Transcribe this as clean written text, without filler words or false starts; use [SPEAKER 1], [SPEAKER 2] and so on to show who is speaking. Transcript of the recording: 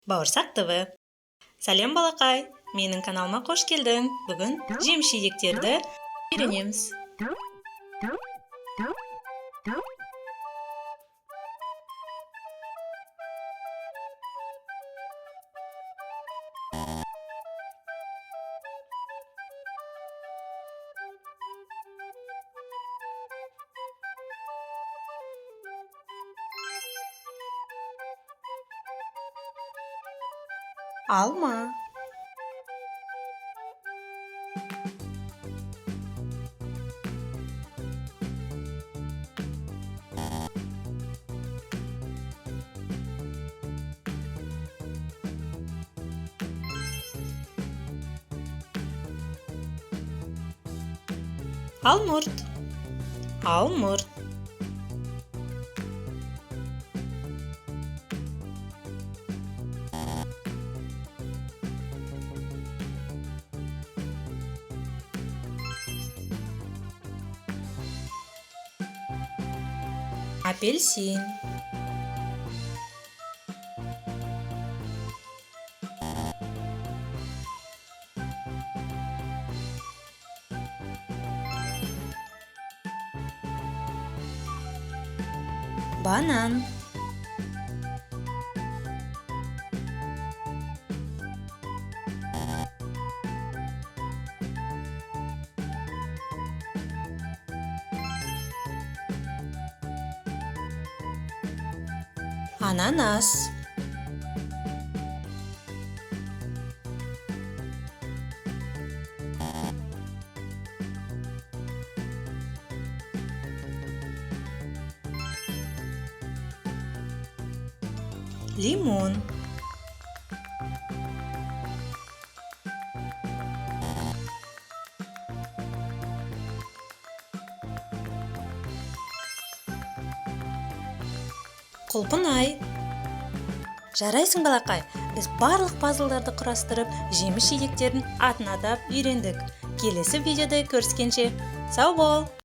[SPEAKER 1] Бауырсақ ТВ. Сәлем балақай, менің каналыма қош келдің. Бүгін жеміс-жидектерді үйренеміз. Алма, алмұрт, алмұрт, апельсин, банан, ананас, лимон, құлпынай. Жарайсың балақай, біз барлық пазлдарды құрастырып, жеміс-жидектердің атын атап үйрендік. Келесі видеода көріскенше сау бол!